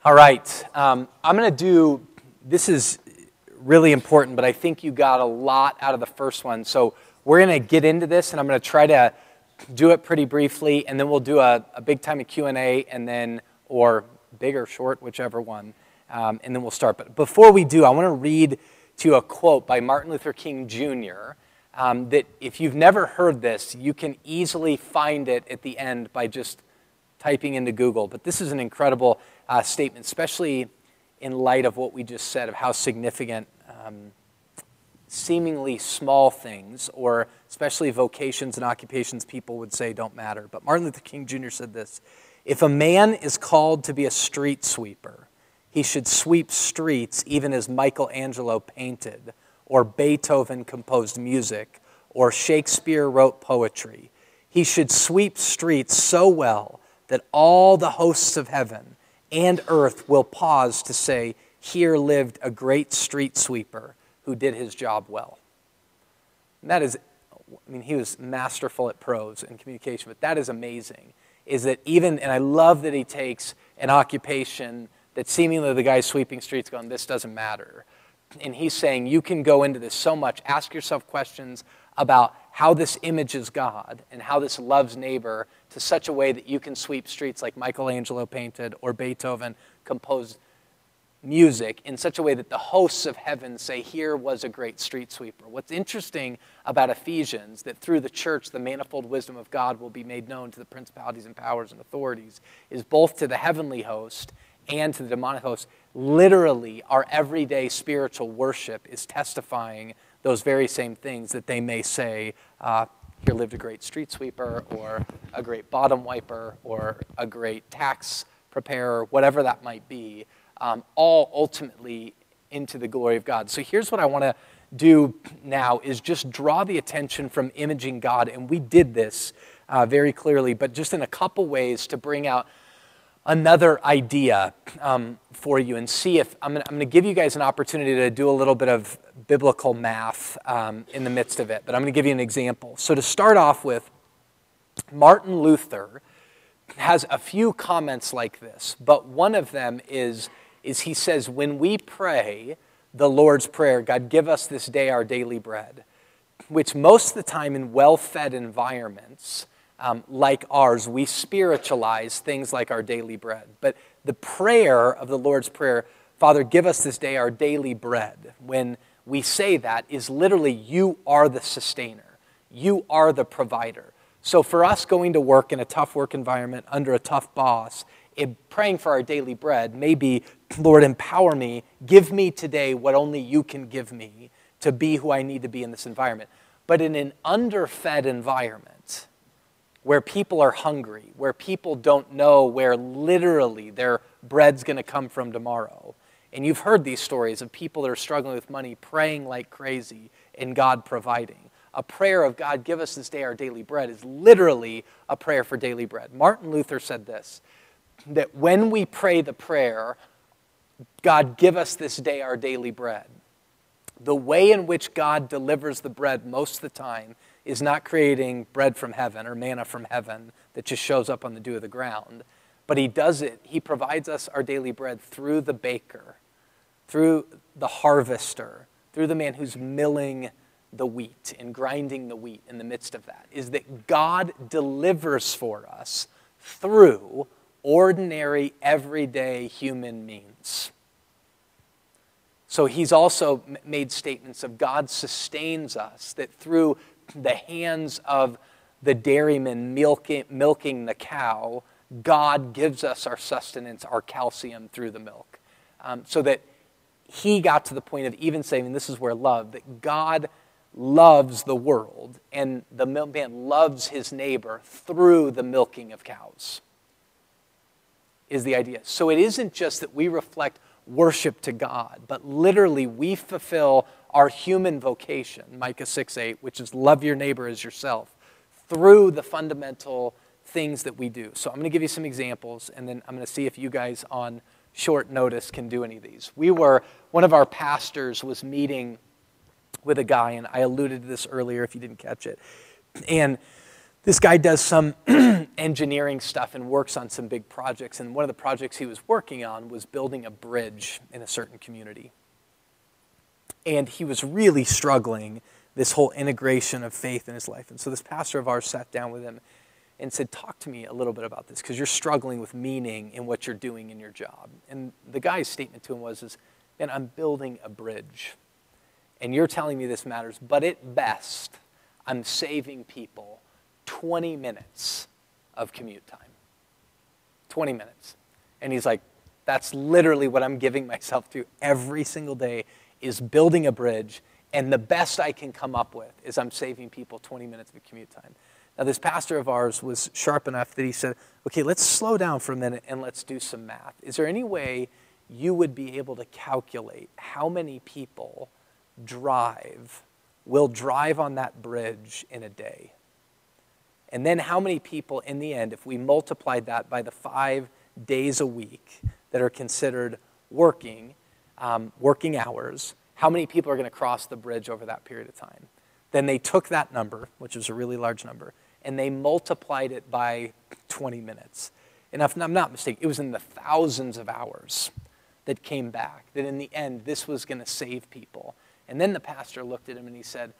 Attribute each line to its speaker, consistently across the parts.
Speaker 1: All right, I'm going to do, this is really important, but I think you got a lot out of the first one. So we're going to get into this, and I'm going to try to do it pretty briefly, and then we'll do a big time of Q&A, and then, or big or short, whichever one, and then we'll start. But before we do, I want to read to you a quote by Martin Luther King Jr., that if you've never heard this, you can easily find it at the end by just typing into Google. But this is an incredible statement, especially in light of what we just said, of how significant seemingly small things, or especially vocations and occupations people would say don't matter. But Martin Luther King Jr. said this: "If a man is called to be a street sweeper, he should sweep streets even as Michelangelo painted, or Beethoven composed music, or Shakespeare wrote poetry. He should sweep streets so well that all the hosts of heaven and earth will pause to say, 'Here lived a great street sweeper who did his job well.'" And that is, I mean, he was masterful at prose and communication, but that is amazing, is that even, and I love that he takes an occupation that seemingly the guy sweeping streets going, this doesn't matter. And he's saying you can go into this so much, ask yourself questions about how this images God and how this loves neighbor to such a way that you can sweep streets like Michelangelo painted or Beethoven composed music in such a way that the hosts of heaven say, here was a great street sweeper. What's interesting about Ephesians, that through the church the manifold wisdom of God will be made known to the principalities and powers and authorities, is both to the heavenly host and to the demonic host. Literally, our everyday spiritual worship is testifying those very same things, that they may say, here lived a great street sweeper, or a great bottom wiper, or a great tax preparer, whatever that might be, all ultimately into the glory of God. So here's what I want to do now, is just draw the attention from imaging God, and we did this very clearly, but just in a couple ways to bring out another idea for you, and see if, I'm going to give you guys an opportunity to do a little bit of biblical math in the midst of it, but I'm going to give you an example. So to start off with, Martin Luther has a few comments like this, but one of them is he says, when we pray the Lord's Prayer, God give us this day our daily bread, which most of the time in well-fed environments like ours, we spiritualize things like our daily bread. But the prayer of the Lord's Prayer, Father, give us this day our daily bread, when we say that, is literally, you are the sustainer. You are the provider. So for us going to work in a tough work environment under a tough boss, praying for our daily bread may be, Lord, empower me, give me today what only you can give me to be who I need to be in this environment. But in an underfed environment, where people are hungry, where people don't know where literally their bread's going to come from tomorrow. And you've heard these stories of people that are struggling with money, praying like crazy, and God providing. A prayer of, God, give us this day our daily bread, is literally a prayer for daily bread. Martin Luther said this, that when we pray the prayer, God, give us this day our daily bread, the way in which God delivers the bread most of the time is not creating bread from heaven or manna from heaven that just shows up on the dew of the ground, but he does it. He provides us our daily bread through the baker, through the harvester, through the man who's milling the wheat and grinding the wheat in the midst of that, is that God delivers for us through ordinary, everyday human means. So he's also made statements of God sustains us, that through the hands of the dairyman milking the cow, God gives us our sustenance, our calcium through the milk. So that he got to the point of even saying, and this is where love, that God loves the world, and the milkman loves his neighbor through the milking of cows, is the idea. So it isn't just that we reflect worship to God, but literally we fulfill our human vocation, Micah 6:8, which is love your neighbor as yourself, through the fundamental things that we do. So I'm going to give you some examples, and then I'm going to see if you guys on short notice can do any of these. One of our pastors was meeting with a guy, and I alluded to this earlier if you didn't catch it, and This guy does some engineering stuff and works on some big projects. And one of the projects he was working on was building a bridge in a certain community. And he was really struggling this whole integration of faith in his life. And so this pastor of ours sat down with him and said, talk to me a little bit about this, because you're struggling with meaning in what you're doing in your job. And the guy's statement to him was, man, I'm building a bridge. And you're telling me this matters, but at best, I'm saving people 20 minutes of commute time. 20 minutes. And he's like, that's literally what I'm giving myself to every single day, is building a bridge. And the best I can come up with is I'm saving people 20 minutes of commute time. Now, this pastor of ours was sharp enough that he said, okay, let's slow down for a minute and let's do some math. Is there any way you would be able to calculate how many people will drive on that bridge in a day? And then how many people in the end, if we multiplied that by the 5 days a week that are considered working hours, how many people are going to cross the bridge over that period of time? Then they took that number, which was a really large number, and they multiplied it by 20 minutes. And if I'm not mistaken, it was in the thousands of hours that came back, that in the end, this was going to save people. And then the pastor looked at him and he said,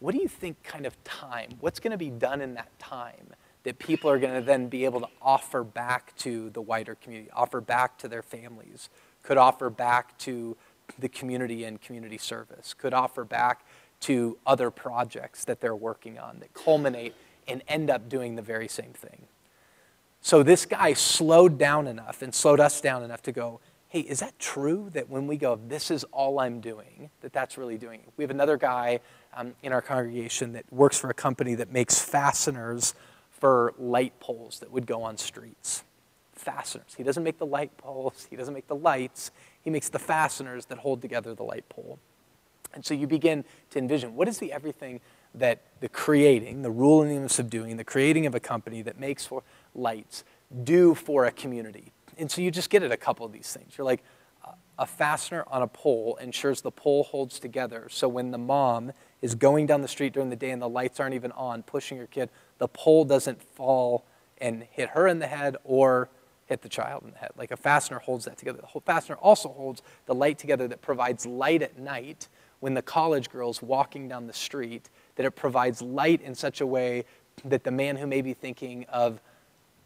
Speaker 1: what do you think kind of time, what's going to be done in that time that people are going to then be able to offer back to the wider community, offer back to their families, could offer back to the community and community service, could offer back to other projects that they're working on that culminate and end up doing the very same thing? So this guy slowed down enough and slowed us down enough to go, hey, is that true that when we go, this is all I'm doing, that that's really doing it? We have another guy in our congregation that works for a company that makes fasteners for light poles that would go on streets. Fasteners. He doesn't make the light poles. He doesn't make the lights. He makes the fasteners that hold together the light pole. And so you begin to envision, what is the everything that the creating, the ruling and subduing, the creating of a company that makes for lights do for a community? And so you just get at a couple of these things. You're like, a fastener on a pole ensures the pole holds together. So when the mom is going down the street during the day and the lights aren't even on, pushing her kid, the pole doesn't fall and hit her in the head or hit the child in the head. Like a fastener holds that together. The whole fastener also holds the light together that provides light at night when the college girl's walking down the street, that it provides light in such a way that the man who may be thinking of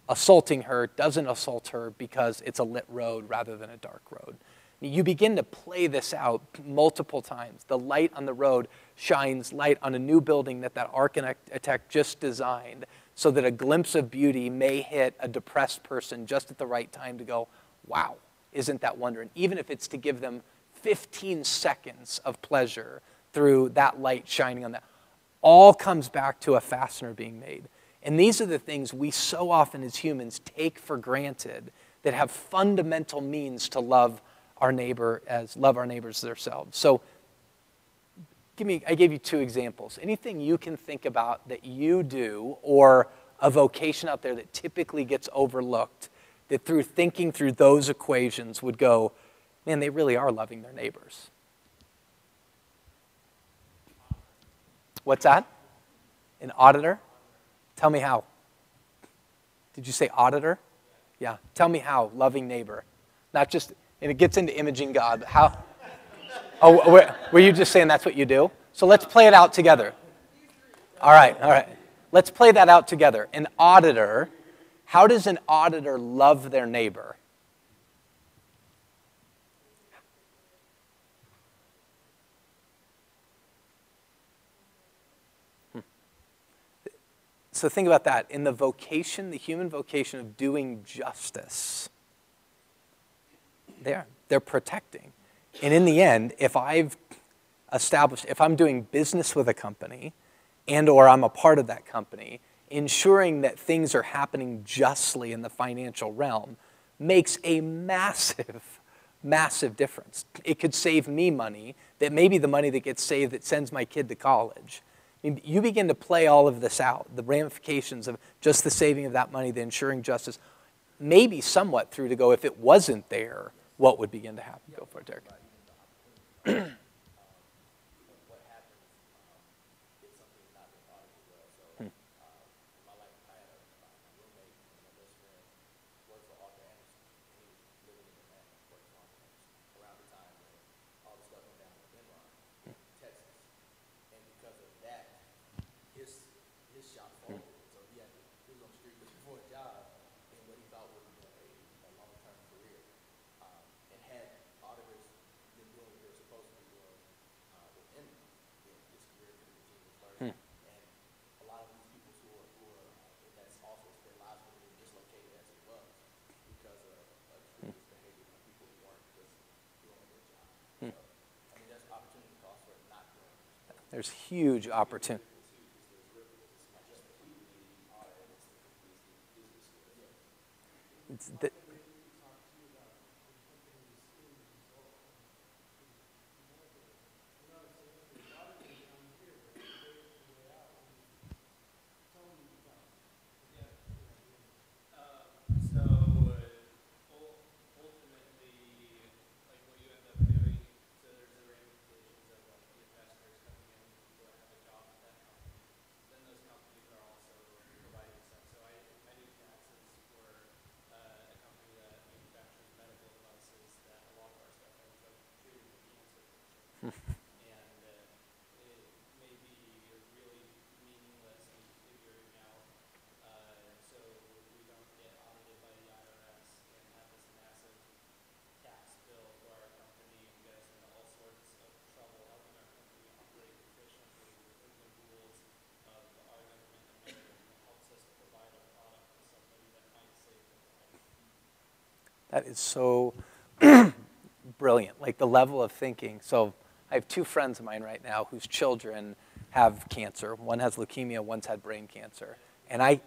Speaker 1: assaulting her doesn't assault her because it's a lit road rather than a dark road. You begin to play this out multiple times. The light on the road shines light on a new building that architect just designed so that a glimpse of beauty may hit a depressed person just at the right time to go, wow, isn't that wonderful? And even if it's to give them 15 seconds of pleasure through that light shining on that, all comes back to a fastener being made. And these are the things we so often as humans take for granted that have fundamental means to love our neighbors as themselves. So I gave you 2 examples. Anything you can think about that you do or a vocation out there that typically gets overlooked, that through thinking through those equations would go, man, they really are loving their neighbors. What's that? An auditor? Tell me how. Did you say auditor? Yeah. Tell me how, loving neighbor. Not just, and it gets into imaging God. How? Oh, were you just saying that's what you do? So let's play it out together. All right. Let's play that out together. An auditor, how does an auditor love their neighbor? So think about that. In the vocation, the human vocation of doing justice, they're protecting. And in the end, if I'm doing business with a company and or I'm a part of that company, ensuring that things are happening justly in the financial realm makes a massive, massive difference. It could save me money that maybe the money that gets saved that sends my kid to college. You begin to play all of this out, the ramifications of just the saving of that money, the ensuring justice, maybe somewhat through to go, if it wasn't there, what would begin to happen? Go for it, Derek. There's huge opportunity. That is so brilliant, like the level of thinking. So I have two friends of mine right now whose children have cancer. One has leukemia, one's had brain cancer. And I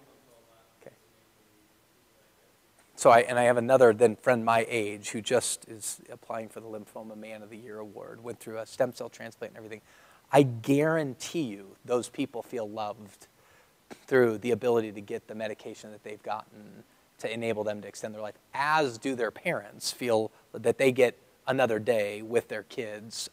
Speaker 1: have another then friend my age who just is applying for the Lymphoma Man of the Year award, went through a stem cell transplant and everything. I guarantee you those people feel loved through the ability to get the medication that they've gotten to enable them to extend their life, as do their parents feel that they get another day with their kids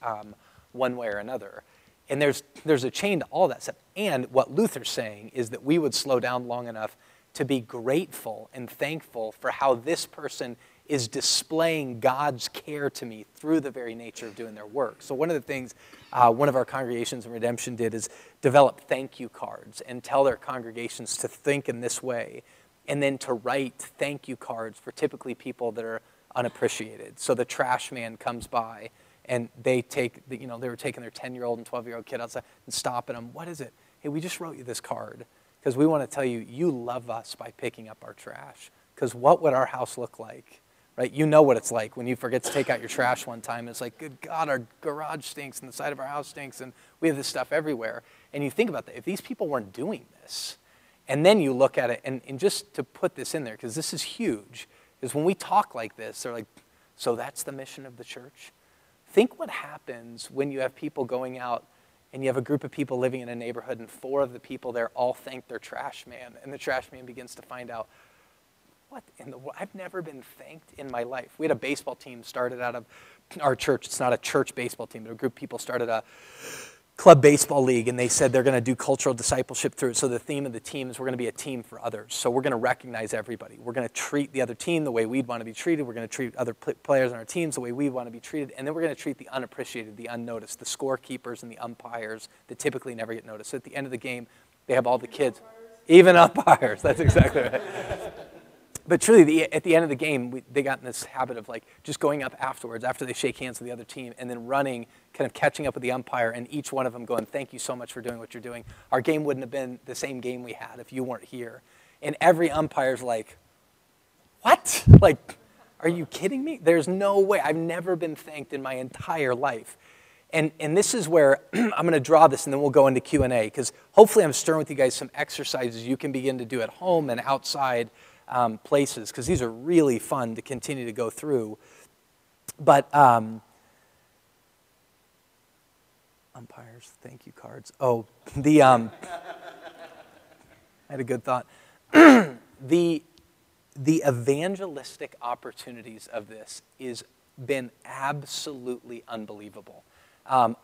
Speaker 1: one way or another. And there's a chain to all that stuff. And what Luther's saying is that we would slow down long enough to be grateful and thankful for how this person is displaying God's care to me through the very nature of doing their work. So one of the things one of our congregations in Redemption did is develop thank you cards and tell their congregations to think in this way, and then to write thank you cards for typically people that are unappreciated. So the trash man comes by, and they were taking their 10-year-old and 12-year-old kid outside and stopping them. What is it? Hey, we just wrote you this card because we want to tell you, you love us by picking up our trash. Because what would our house look like? Right? You know what it's like when you forget to take out your trash one time. It's like, good God, our garage stinks and the side of our house stinks and we have this stuff everywhere. And you think about that. If these people weren't doing this, and then you look at it, and just to put this in there, because this is huge, is when we talk like this, they're like, so that's the mission of the church? Think what happens when you have people going out and you have a group of people living in a neighborhood and 4 of the people there all thank their trash man, and the trash man begins to find out, what in the world? I've never been thanked in my life. We had a baseball team started out of our church. It's not a church baseball team, but a group of people started a club baseball league, and they said they're going to do cultural discipleship through it. So the theme of the team is we're going to be a team for others. So we're going to recognize everybody. We're going to treat the other team the way we'd want to be treated. We're going to treat other players on our teams the way we want to be treated. And then we're going to treat the unappreciated, the unnoticed, the scorekeepers and the umpires that typically never get noticed. So at the end of the game, they have all the kids. Even umpires. That's exactly right. But truly, at the end of the game, they got in this habit of like just going up afterwards, after they shake hands with the other team, and then running, kind of catching up with the umpire, and each one of them going, thank you so much for doing what you're doing. Our game wouldn't have been the same game we had if you weren't here. And every umpire's like, what? Like, are you kidding me? There's no way. I've never been thanked in my entire life. And this is where I'm going to draw this, and then we'll go into Q&A, because hopefully I'm stirring with you guys some exercises you can begin to do at home and outside places, because these are really fun to continue to go through. But umpires, thank you cards. Oh, I had a good thought. The evangelistic opportunities of this has been absolutely unbelievable.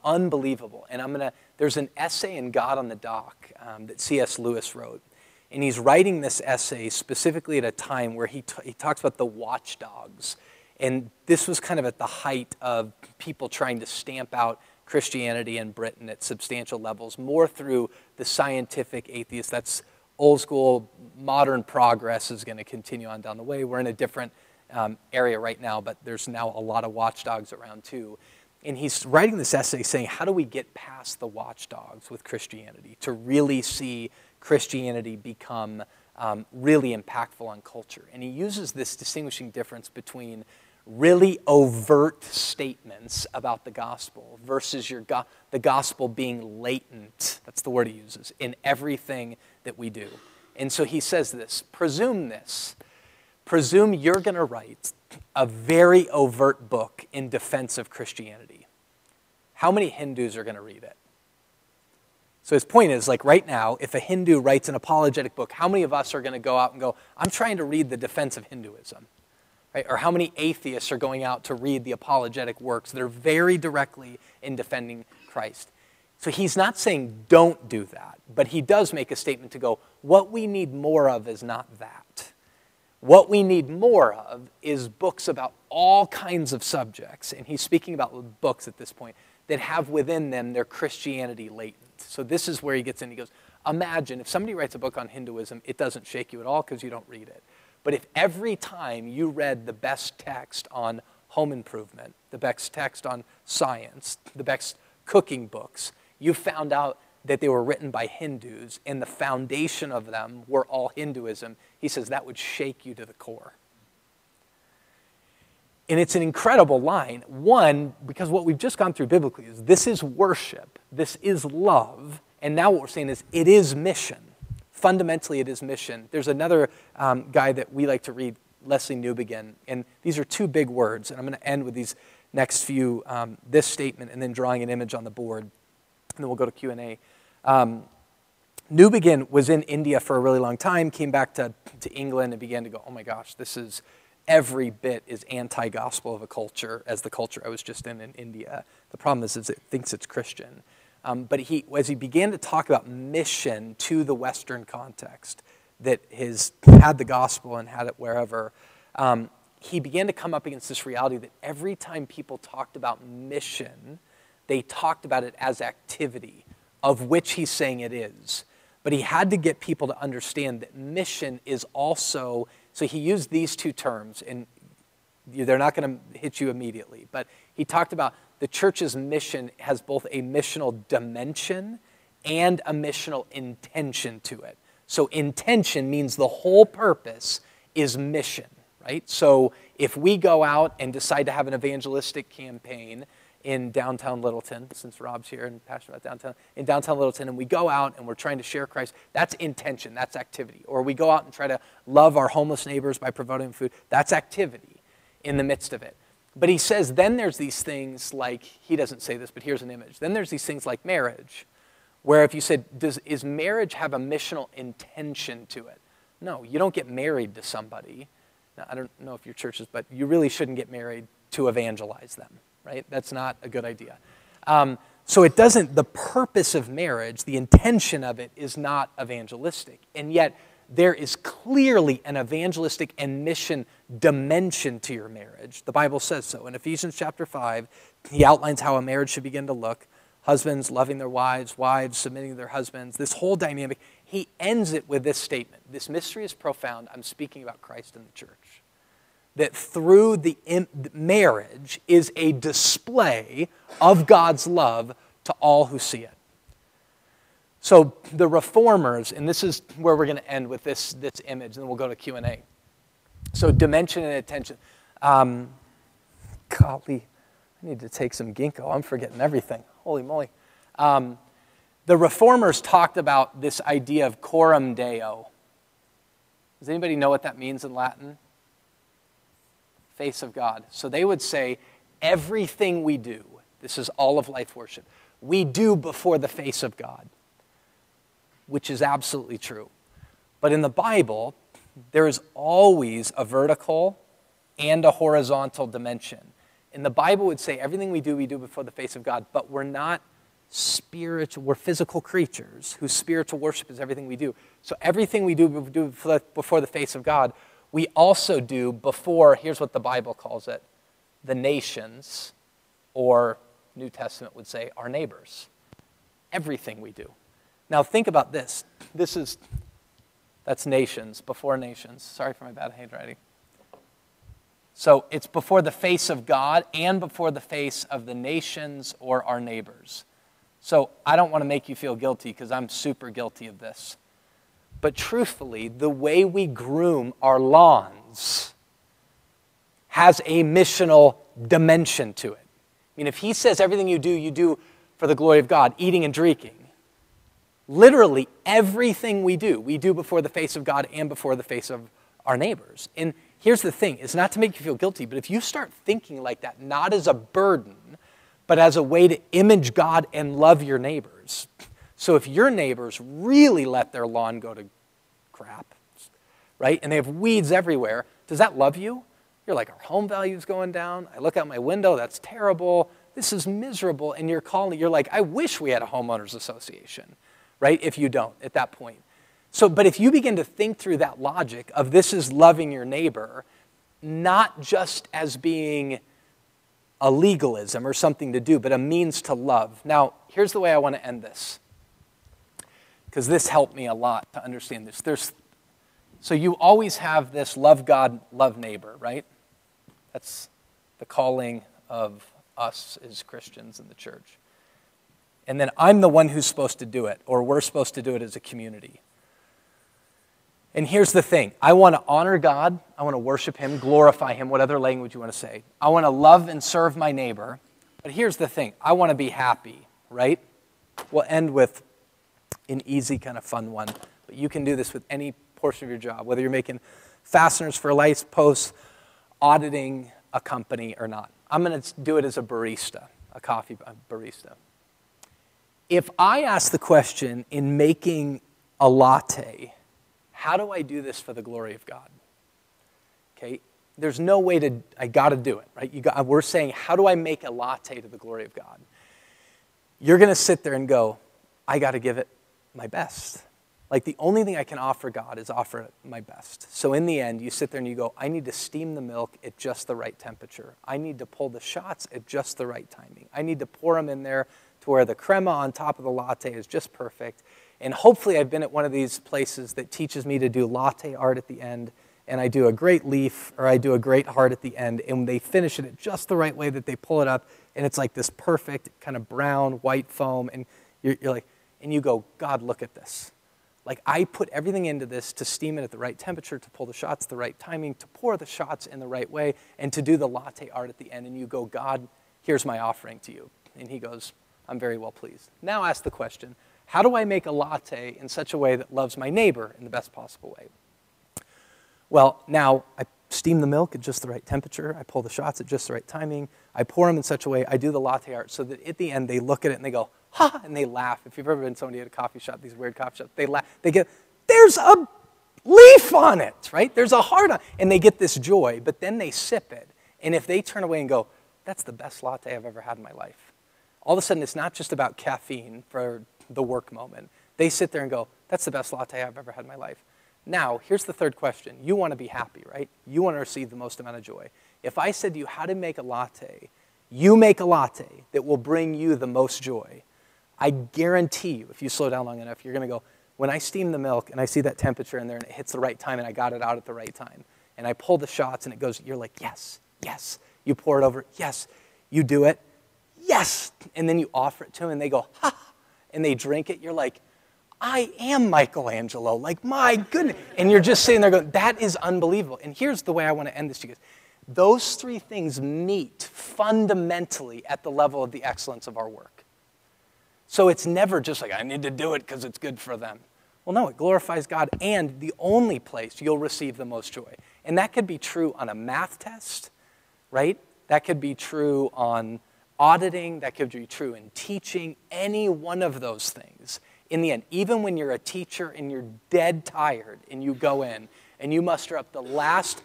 Speaker 1: Unbelievable. And there's an essay in God on the Dock that C.S. Lewis wrote. And he's writing this essay specifically at a time where he talks about the watchdogs. And this was kind of at the height of people trying to stamp out Christianity in Britain at substantial levels, more through the scientific atheist. That's old school, modern progress is going to continue on down the way. We're in a different area right now, but there's now a lot of watchdogs around too. And he's writing this essay saying, how do we get past the watchdogs with Christianity to really see Christianity become really impactful on culture? And he uses this distinguishing difference between really overt statements about the gospel versus the gospel being latent, that's the word he uses, in everything that we do. And so he says this. Presume you're going to write a very overt book in defense of Christianity. How many Hindus are going to read it? So his point is, like right now, if a Hindu writes an apologetic book, how many of us are going to go out and go, I'm trying to read the defense of Hinduism? Right? Or how many atheists are going out to read the apologetic works that are very directly in defending Christ? So he's not saying don't do that, but he does make a statement to go, what we need more of is not that. What we need more of is books about all kinds of subjects, and he's speaking about books at this point, that have within them their Christianity latent. So this is where he gets in. He goes, imagine if somebody writes a book on Hinduism, it doesn't shake you at all because you don't read it. But if every time you read the best text on home improvement, the best text on science, the best cooking books, you found out that they were written by Hindus and the foundation of them were all Hinduism, he says that would shake you to the core. And it's an incredible line. One, because what we've just gone through biblically is this is worship, this is love, and now what we're saying is it is mission. Fundamentally, it is mission. There's another guy that we like to read, Leslie Newbegin, and these are two big words, and I'm going to end with these next few, this statement and then drawing an image on the board, and then we'll go to Q&A. Newbegin was in India for a really long time, came back to England and began to go, oh my gosh, this is every bit as anti-gospel of a culture as the culture I was just in India. The problem is it thinks it's Christian. But as he began to talk about mission to the Western context, that had the gospel and had it wherever, he began to come up against this reality that every time people talked about mission, they talked about it as activity, of which he's saying it is. But he had to get people to understand that mission is also, so he used these two terms, and they're not going to hit you immediately, but he talked about the church's mission has both a missional dimension and a missional intention to it. So intention means the whole purpose is mission, right? So if we go out and decide to have an evangelistic campaign in downtown Littleton, since Rob's here and passionate about downtown, in downtown Littleton, and we go out and we're trying to share Christ, that's intention, that's activity. Or we go out and try to love our homeless neighbors by providing food, that's activity in the midst of it. But he says then there's these things like, he doesn't say this, but here's an image. Then there's these things like marriage, where if you said, is marriage have a missional intention to it? No, you don't get married to somebody. Now, I don't know if your church is, but you really shouldn't get married to evangelize them. Right? That's not a good idea. So it doesn't, the purpose of marriage, the intention of it is not evangelistic. And yet there is clearly an evangelistic and mission dimension to your marriage. The Bible says so. In Ephesians chapter 5, he outlines how a marriage should begin to look. Husbands loving their wives, wives submitting to their husbands, this whole dynamic. He ends it with this statement. This mystery is profound. I'm speaking about Christ and the church. That through the marriage is a display of God's love to all who see it. So the reformers, and this is where we're going to end with this image, and then we'll go to Q&A. So dimension and attention. Golly, I need to take some ginkgo. I'm forgetting everything. Holy moly. The reformers talked about this idea of coram Deo. Does anybody know what that means in Latin? Face of God. So they would say everything we do, this is all of life worship, we do before the face of God, which is absolutely true. But in the Bible, there is always a vertical and a horizontal dimension. And the Bible would say everything we do before the face of God, but we're not spiritual, we're physical creatures whose spiritual worship is everything we do. So everything we do before the face of God, we also do before, here's what the Bible calls it, the nations, or New Testament would say our neighbors. Everything we do. Now think about this. That's nations, before nations. Sorry for my bad handwriting. So it's before the face of God and before the face of the nations or our neighbors. So I don't want to make you feel guilty because I'm super guilty of this. But truthfully, the way we groom our lawns has a missional dimension to it. I mean, if he says everything you do for the glory of God, eating and drinking, literally everything we do before the face of God and before the face of our neighbors. And here's the thing, it's not to make you feel guilty, but if you start thinking like that, not as a burden, but as a way to image God and love your neighbors. So if your neighbors really let their lawn go to crap, right, and they have weeds everywhere, does that love you? You're like, our home value's going down. I look out my window, that's terrible. This is miserable. And you're like, I wish we had a homeowners association, right? If you don't at that point. So, but if you begin to think through that logic of this is loving your neighbor, not just as being a legalism or something to do, but a means to love. Now, here's the way I want to end this, because this helped me a lot to understand this. So you always have this love God, love neighbor, right? That's the calling of us as Christians in the church. And then I'm the one who's supposed to do it, or we're supposed to do it as a community. And here's the thing. I want to honor God. I want to worship him, glorify him, whatever language you want to say. I want to love and serve my neighbor. But here's the thing. I want to be happy, right? We'll end with an easy kind of fun one. But you can do this with any portion of your job, whether you're making fasteners for lights posts, auditing a company or not. I'm going to do it as a barista, a barista. If I ask the question in making a latte, how do I do this for the glory of God? Okay, there's no way to, I got to do it, right? We're saying, how do I make a latte to the glory of God? You're going to sit there and go, I got to give it my best. Like the only thing I can offer God is offer it my best. So in the end, you sit there and you go, I need to steam the milk at just the right temperature. I need to pull the shots at just the right timing. I need to pour them in there to where the crema on top of the latte is just perfect. And hopefully I've been at one of these places that teaches me to do latte art at the end, and I do a great leaf or I do a great heart at the end, and they finish it at just the right way that they pull it up, and it's like this perfect kind of brown, white foam, and you're like, and you go, God, look at this. Like I put everything into this to steam it at the right temperature, to pull the shots at the right timing, to pour the shots in the right way, and to do the latte art at the end, and you go, God, here's my offering to you. And he goes, I'm very well pleased. Now ask the question, how do I make a latte in such a way that loves my neighbor in the best possible way? Well, now I steam the milk at just the right temperature. I pull the shots at just the right timing. I pour them in such a way, I do the latte art so that at the end they look at it and they go, ha, and they laugh. If you've ever been somebody at a coffee shop, these weird coffee shops, they laugh. They get, there's a leaf on it, right? There's a heart on it. And they get this joy, but then they sip it. And if they turn away and go, that's the best latte I've ever had in my life. All of a sudden, it's not just about caffeine for the work moment. They sit there and go, that's the best latte I've ever had in my life. Now, here's the third question. You want to be happy, right? You want to receive the most amount of joy. If I said to you how to make a latte, you make a latte that will bring you the most joy, I guarantee you, if you slow down long enough, you're going to go, when I steam the milk and I see that temperature in there and it hits the right time and I got it out at the right time, and I pull the shots and it goes, you're like, yes, yes. You pour it over, yes. You do it, yes. And then you offer it to them and they go, ha, and they drink it. You're like, I am Michelangelo, like my goodness. And you're just sitting there going, that is unbelievable. And here's the way I want to end this to you guys. Those three things meet fundamentally at the level of the excellence of our work. So it's never just like, I need to do it because it's good for them. Well, no, it glorifies God, and the only place you'll receive the most joy. And that could be true on a math test, right? That could be true on auditing. That could be true in teaching. Any one of those things. In the end, even when you're a teacher and you're dead tired and you go in and you muster up the last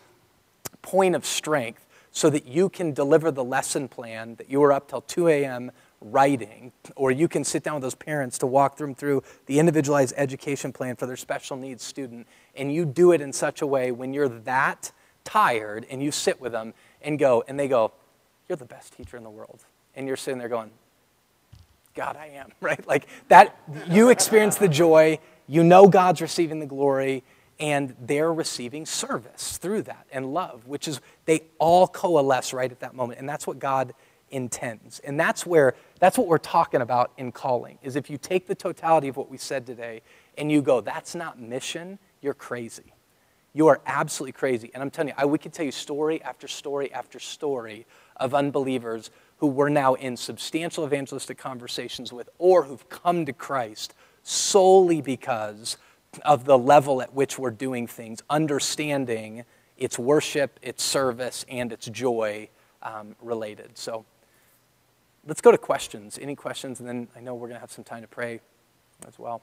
Speaker 1: point of strength so that you can deliver the lesson plan that you were up till 2 a.m. writing, or you can sit down with those parents to walk them through the individualized education plan for their special needs student, and you do it in such a way when you're that tired and you sit with them and they go, you're the best teacher in the world. And you're sitting there going, God, I am, right? Like that, you experience the joy, you know God's receiving the glory, and they're receiving service through that and love, which is, they all coalesce right at that moment. And that's what God intends. And that's what we're talking about in calling, is if you take the totality of what we said today and you go, that's not mission, you're crazy. You are absolutely crazy. And I'm telling you, we could tell you story after story after story of unbelievers who we're now in substantial evangelistic conversations with or who've come to Christ solely because of the level at which we're doing things, understanding its worship, its service, and its joy related. So let's go to questions. Any questions? And then I know we're going to have some time to pray as well.